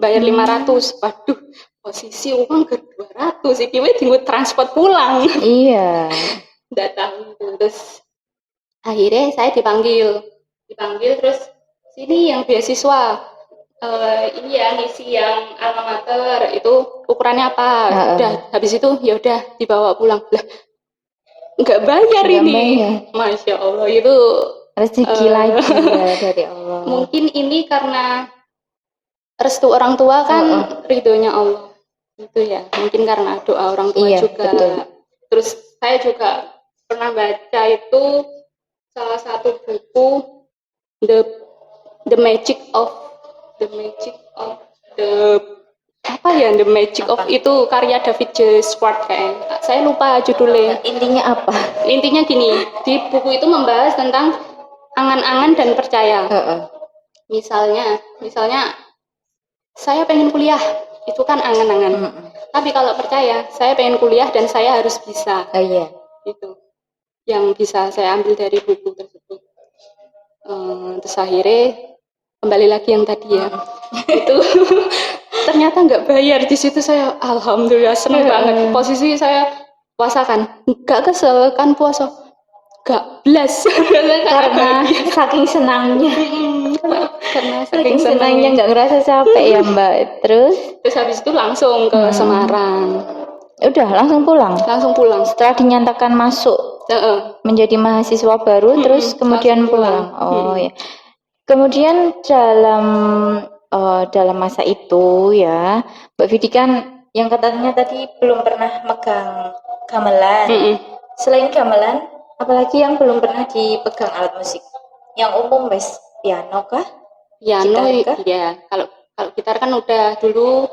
bayar 500. Waduh, posisi uang ke 200 iki wis dienggo transport pulang. Iya. Nggak tahu itu. Terus akhirnya saya dipanggil terus sini yang beasiswa. Ini ya ngisi yang alma mater itu ukurannya apa? Udah habis itu ya udah dibawa pulang. Lah nggak bayar Nggak ini. bayar. Masya Allah itu Rezeki lagi ya dari Allah. mungkin ini karena restu orang tua kan ridhonya Allah itu ya, mungkin karena doa orang tua Iya, juga. betul. Terus saya juga pernah baca itu salah satu buku The Magic of the The Magic of itu karya David J. Schwartz kayak. Saya lupa judulnya. Intinya apa? Intinya gini, di buku itu membahas tentang angan-angan dan percaya. Misalnya saya pengen kuliah, itu kan angan-angan. Tapi kalau percaya, saya pengen kuliah dan saya harus bisa. Iya. Itu yang bisa saya ambil dari buku tersebut. Terus akhirnya kembali lagi yang tadi ya, itu ternyata nggak bayar. Di situ saya alhamdulillah seneng banget. Posisi saya puasa kan, nggak kesel kan puasa, nggak belas Karena saking senangnya. karena Saking senangnya nggak ngerasa capek ya Mbak. Terus habis itu langsung ke Semarang. Udah langsung pulang. Setelah dinyatakan masuk menjadi mahasiswa baru, terus kemudian pulang. Oh ya. Kemudian dalam masa itu ya, Mbak Vidi kan yang katanya tadi belum pernah megang gamelan. Selain gamelan, apalagi yang belum pernah dipegang alat musik? Yang umum wes piano kah? Piano ya. Kalau gitar kan udah dulu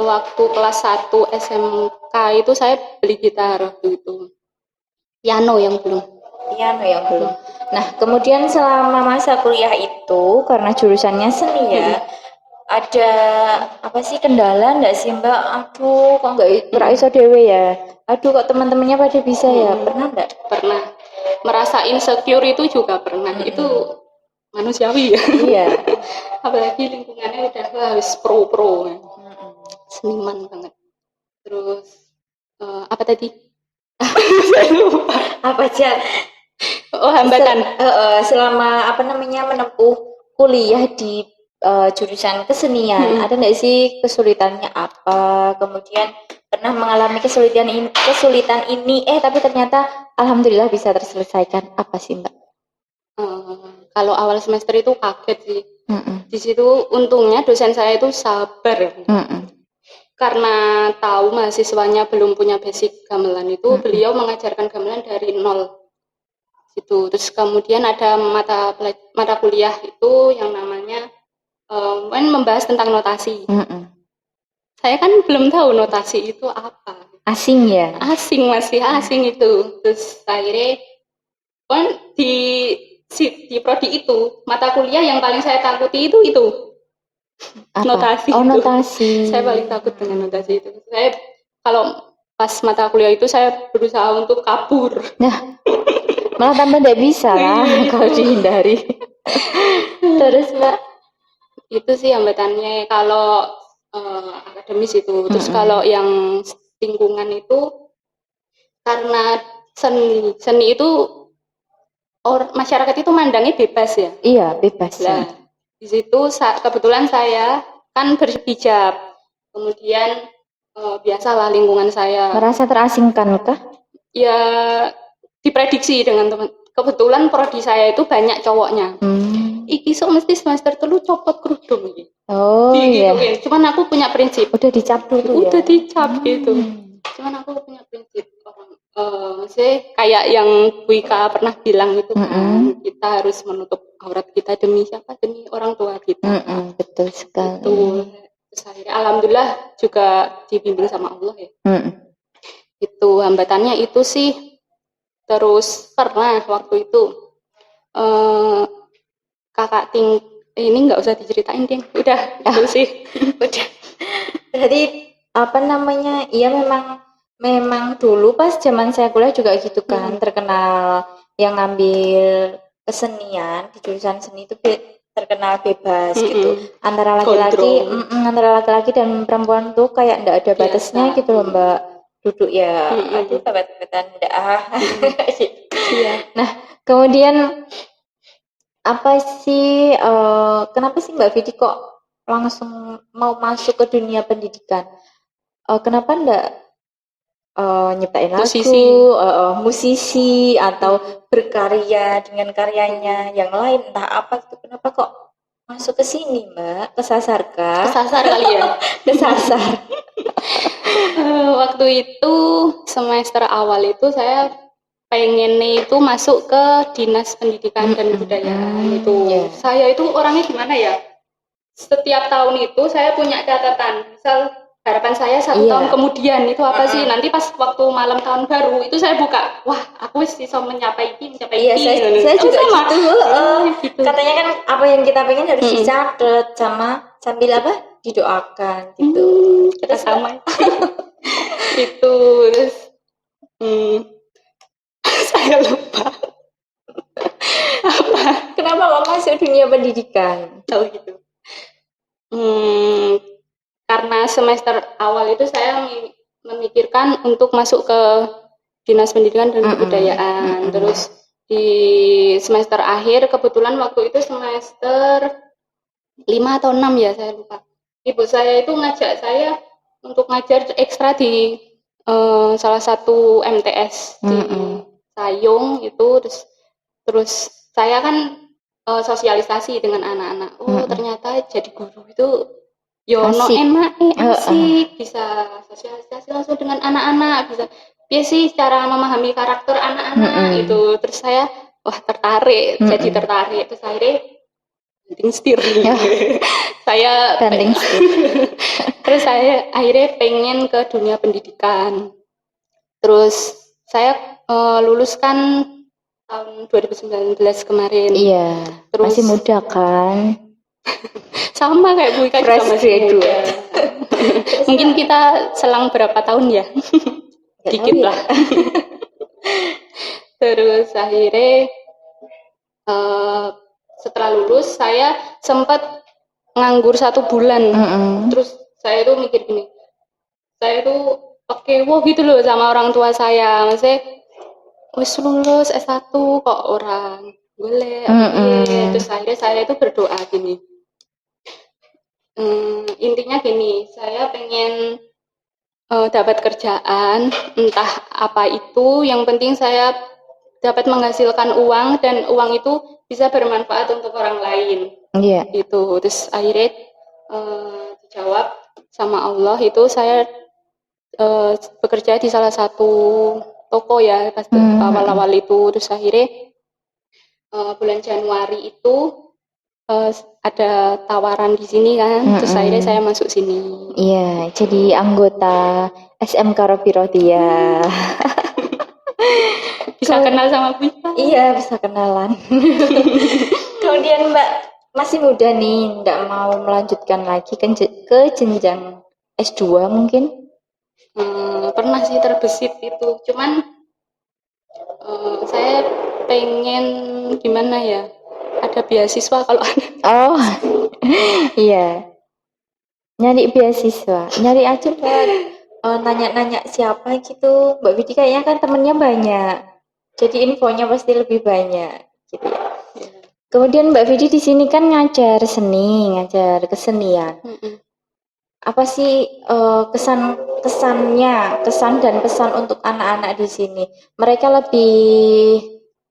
waktu kelas 1 SMK itu saya beli gitar waktu itu. Piano yang belum. Nah, kemudian selama masa kuliah itu karena jurusannya seni ya, ada apa sih kendala enggak sih Mbak? Aduh, kok enggak iso dewe ya? Aduh, kok teman-temannya pada bisa ya? Pernah enggak? Pernah. Merasa insecure itu juga pernah. Itu manusiawi ya. Iya. Apalagi lingkungannya udah harus pro. Seniman banget. Terus apa tadi? Saya lupa. Apa aja? Hambatan. Selama menempuh kuliah di jurusan kesenian, ada nggak sih kesulitannya apa? Kemudian pernah mengalami kesulitan ini, tapi ternyata alhamdulillah bisa terselesaikan. Apa sih Mbak? Kalau awal semester itu kaget sih. Di situ untungnya dosen saya itu sabar. Karena tahu mahasiswanya belum punya basic gamelan itu, beliau mengajarkan gamelan dari nol. Gitu. Terus kemudian ada mata kuliah itu yang namanya membahas tentang notasi. Saya kan belum tahu notasi itu apa. Asing ya? Masih asing itu. Terus akhirnya kan di prodi itu mata kuliah yang paling saya takuti itu apa? Notasi. Notasi. Saya paling takut dengan notasi itu. Saya kalau pas mata kuliah itu saya berusaha untuk kabur. Nah, malah tambah tidak bisa lah kalau dihindari. Terus Mbak? Itu sih hambatannya kalau akademis itu. Terus kalau yang lingkungan itu karena seni itu masyarakat itu mandangnya bebas ya. Iya, bebas. Nah, di situ kebetulan saya kan berhijab. Kemudian biasalah lingkungan saya. Merasa terasingkan kah? Ya diprediksi dengan teman. Kebetulan prodi saya itu banyak cowoknya. Iki mesti semester telu copot kerudung gitu. Oh iya. Cuman aku punya prinsip. Udah dicap dulu Udah dicap gitu. Cuman aku punya prinsip kayak yang Wika pernah bilang itu kan, kita harus menutup aurat kita demi siapa? Demi orang tua kita. Betul sekali. Terus akhirnya alhamdulillah juga dibimbing sama Allah ya. Itu hambatannya itu sih. Terus pernah waktu itu kakak ini nggak usah diceritain ding, udah itu sih. Udah. Jadi iya memang dulu pas zaman saya kuliah juga gitu kan, terkenal yang ngambil kesenian di jurusan seni itu terkenal bebas Mm-mm. gitu. Antara laki-laki dan perempuan tuh kayak enggak ada batasnya Biasa. gitu loh Mbak. Duduk ya, Mm-mm. aduh babat-babatan enggak Iya. Nah, kemudian apa sih kenapa sih Mbak Vidi kok langsung mau masuk ke dunia pendidikan? Kenapa enggak nyiptain Musisi. lagu, musisi atau berkarya dengan karyanya yang lain entah apa gitu. Kenapa kok masuk ke sini, Mbak? Kesasar kah? Kesasar kali ya. Kesasar. Waktu itu semester awal itu saya pengennya itu masuk ke Dinas Pendidikan dan Kebudayaan itu. Yeah. Saya itu orangnya gimana ya? Setiap tahun itu saya punya catatan. Misal harapan saya 1 tahun kemudian itu apa sih? Nanti pas waktu malam tahun baru itu saya buka, wah aku bisa mencapai ini. Iya, saya juga sama. Gitu. Katanya kan apa yang kita pengen harus dicatat sama sambil apa? Didoakan gitu. Kita sama. Itu terus saya lupa. Kenapa kok masuk dunia pendidikan? Oh gitu. Karena semester awal itu saya memikirkan untuk masuk ke Dinas Pendidikan dan Kebudayaan. Terus di semester akhir kebetulan waktu itu semester 5 atau 6 ya, saya lupa. Ibu saya itu ngajak saya untuk ngajar ekstra di salah satu MTS di Sayung itu. Terus saya kan sosialisasi dengan anak-anak. Oh ternyata jadi guru itu yono enak asik, bisa sosialisasi langsung dengan anak-anak, bisa sih cara memahami karakter anak-anak itu. Terus saya wah tertarik, jadi tertarik. Terus akhirnya banting setir. Saya banting setir. Terus saya akhirnya pengen ke dunia pendidikan. Terus saya lulus kan tahun 2019 kemarin. Iya. Terus, masih muda kan? Sama kayak Bu Ika juga masih muda. Mungkin kita selang berapa tahun ya? Dikit lah. Terus akhirnya setelah lulus saya sempat nganggur 1 bulan. Terus saya tuh mikir gini, saya tuh wow gitu loh sama orang tua saya. Maksudnya wis lulus S1 kok orang golek. Terus akhirnya saya itu berdoa gini, intinya gini, saya pengen dapat kerjaan entah apa itu, yang penting saya dapat menghasilkan uang dan uang itu bisa bermanfaat untuk orang lain. Gitu. Terus akhirnya dijawab sama Allah itu saya bekerja di salah satu toko ya pas awal-awal itu. Terus akhirnya bulan Januari itu ada tawaran di sini kan. Terus akhirnya saya masuk sini. Iya, jadi anggota SMK Robi Rodia. Bisa kenal sama Bu Ika? Iya, bisa kenalan. Kemudian Mbak masih muda nih, nggak mau melanjutkan lagi ke jenjang S2 mungkin? Pernah sih terbesit itu, cuman saya pengen gimana ya, ada beasiswa kalau ada. Oh iya, nyari beasiswa, nyari aja Mbak, nanya-nanya siapa gitu. Mbak Vidi kayaknya kan temennya banyak, jadi infonya pasti lebih banyak gitu ya. Kemudian Mbak Vidi di sini kan ngajar seni, ngajar kesenian. Apa sih kesan dan pesan untuk anak-anak di sini? Mereka lebih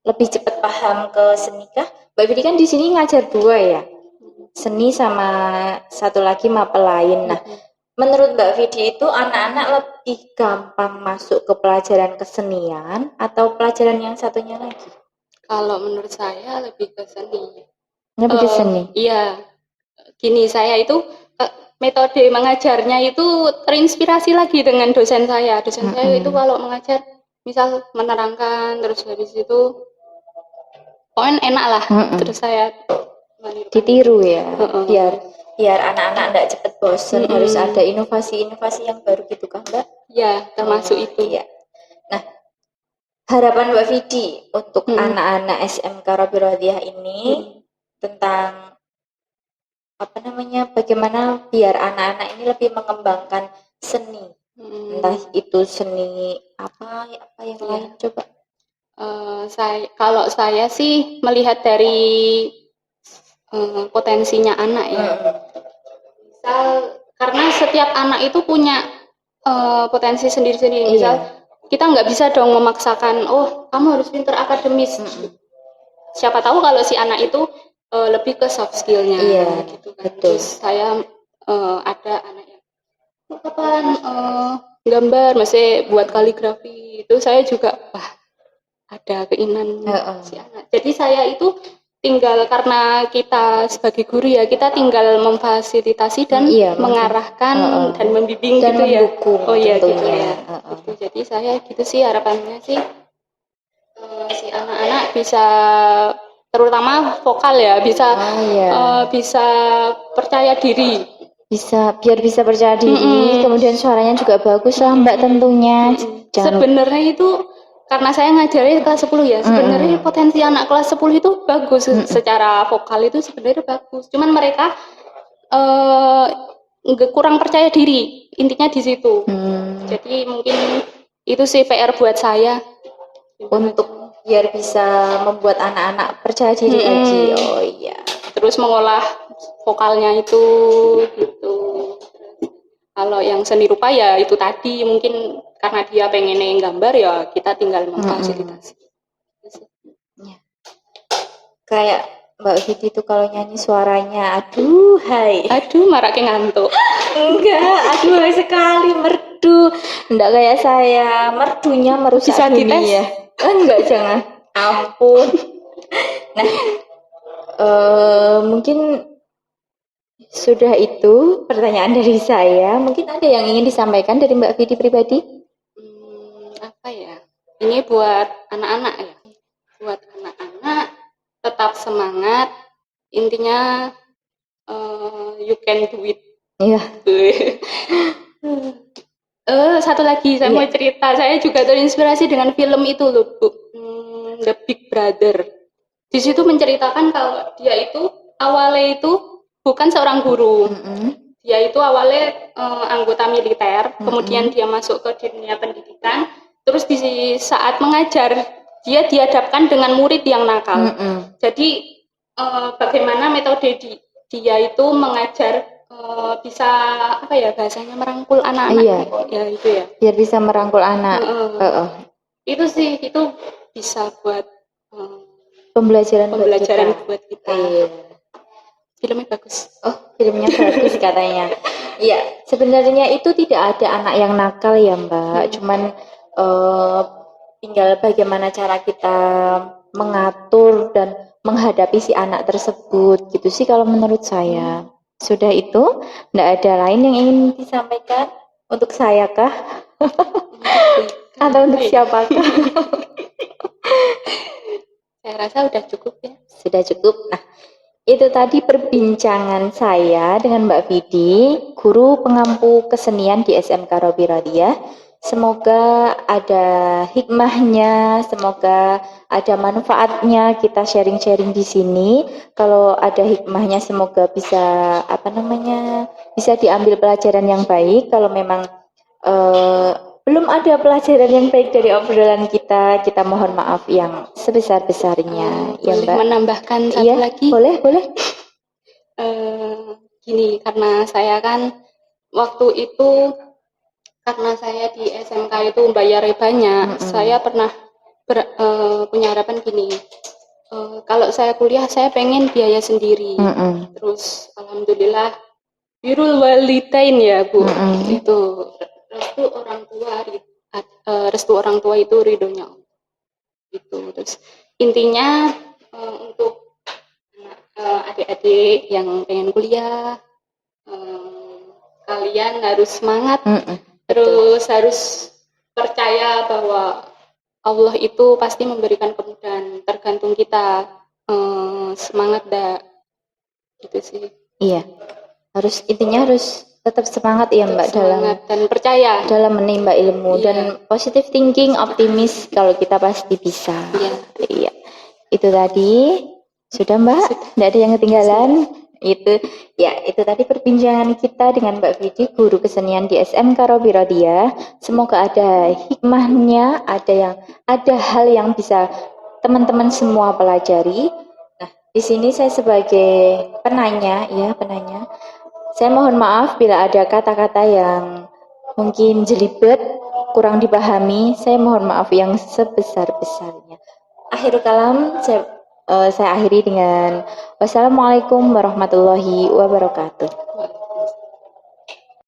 cepat paham ke seni kah? Mbak Vidi kan di sini ngajar 2 ya, seni sama satu lagi mapel lain. Nah, menurut Mbak Vidi itu anak-anak lebih gampang masuk ke pelajaran kesenian atau pelajaran yang satunya lagi? Kalau menurut saya lebih ke seni. Lebih ke seni? Iya. Gini, saya itu metode mengajarnya itu terinspirasi lagi dengan dosen saya. Dosen saya itu kalau mengajar, misal menerangkan, terus habis itu pokoknya enak lah. Terus saya ditiru ya, biar anak-anak enggak cepet bosen, harus ada inovasi-inovasi yang baru gitu kan Mbak? Ya, termasuk itu. Iya. Nah, harapan Mbak Vidi untuk anak-anak SMK Robi Rodiah ini tentang bagaimana biar anak-anak ini lebih mengembangkan seni, entah itu seni apa yang lain coba. Kalau saya sih melihat dari potensinya anak ya. Misal karena setiap anak itu punya potensi sendiri-sendiri. Misal kita nggak bisa dong memaksakan, oh kamu harus pintar akademis. Siapa tahu kalau si anak itu lebih ke soft skill-nya gitu kan. Betul. Terus saya ada anak yang kapan gambar, masih buat kaligrafi, itu saya juga ada keinginan si anak. Jadi saya itu tinggal, karena kita sebagai guru ya, kita tinggal memfasilitasi dan mengarahkan dan membimbing dan gitu mendukung, ya. Oh iya gitu ya. Gitu. Jadi saya gitu sih harapannya sih, si anak-anak bisa, terutama vokal ya, bisa bisa percaya diri. Biar bisa percaya diri, kemudian suaranya juga bagus lah Mbak tentunya. Sebenarnya itu karena saya ngajarin kelas 10 ya, sebenarnya potensi anak kelas 10 itu bagus, secara vokal itu sebenarnya bagus. Cuman mereka kurang percaya diri, intinya di situ. Jadi mungkin itu sih PR buat saya. Untuk biar bisa membuat anak-anak percaya diri lagi. Oh iya. Terus mengolah vokalnya itu gitu. Kalau yang seni rupa ya itu tadi, mungkin karena dia pengen gambar ya kita tinggal memfasilitasi. Kayak Mbak Vidi tuh kalau nyanyi suaranya aduh marak ngantuk. Enggak, aduh hai sekali, merdu. Enggak kayak saya, merdunya merusak bisa dunia. Dites? Enggak, jangan. Ampun. Nah, mungkin sudah itu pertanyaan dari saya. Mungkin ada yang ingin disampaikan dari Mbak Vidi pribadi? Apa ya? Ini buat anak-anak ya. Buat anak-anak tetap semangat. Intinya you can do it. Iya. Satu lagi saya mau cerita. Saya juga terinspirasi dengan film itu loh, Bu. The Big Brother. Di situ menceritakan kalau dia itu awalnya itu bukan seorang guru. Dia itu awalnya anggota militer, kemudian dia masuk ke dunia pendidikan, terus di saat mengajar dia dihadapkan dengan murid yang nakal. Jadi bagaimana metode dia itu mengajar bisa apa ya bahasanya, merangkul anak-anak ya itu ya. Biar bisa merangkul anak. Itu sih, itu bisa buat pembelajaran buat kita. Filmnya bagus. Oh, filmnya bagus katanya. Iya, sebenarnya itu tidak ada anak yang nakal ya Mbak. Cuman tinggal bagaimana cara kita mengatur dan menghadapi si anak tersebut. Gitu sih kalau menurut saya. Sudah itu, tidak ada lain yang ingin disampaikan untuk saya kah? Atau untuk siapakah? Saya rasa udah cukup ya. Sudah cukup. Nah, itu tadi perbincangan saya dengan Mbak Vidi, guru pengampu kesenian di SMK Robi Radiah. Semoga ada hikmahnya, semoga ada manfaatnya kita sharing-sharing di sini. Kalau ada hikmahnya semoga bisa bisa diambil pelajaran yang baik. Kalau memang belum ada pelajaran yang baik dari obrolan kita mohon maaf yang sebesar-besarnya. Ya, Mbak. Menambahkan satu lagi? Boleh. Gini, karena saya kan waktu itu, karena saya di SMK itu bayarnya banyak, saya pernah punya harapan gini, kalau saya kuliah saya pengen biaya sendiri. Terus alhamdulillah birrul walidain ya Bu, itu restu orang tua itu ridhonya itu. Terus intinya untuk adik-adik yang pengen kuliah, kalian harus semangat, terus harus percaya bahwa Allah itu pasti memberikan kemudahan, tergantung kita semangat gitu sih. Iya, intinya harus tetap semangat ya Mbak, dan percaya dalam menimba ilmu dan positive thinking, optimis kalau kita pasti bisa. Iya. Itu tadi sudah Mbak, tidak ada yang ketinggalan. Itu itu tadi perbincangan kita dengan Mbak Vidi, guru kesenian di SMK Robi Rodia. Semoga ada hikmahnya, ada hal yang bisa teman-teman semua pelajari. Nah, di sini saya sebagai penanya. Saya mohon maaf bila ada kata-kata yang mungkin jelibet, kurang dipahami. Saya mohon maaf yang sebesar-besarnya. Akhirul kalam, saya akhiri dengan wassalamualaikum warahmatullahi wabarakatuh.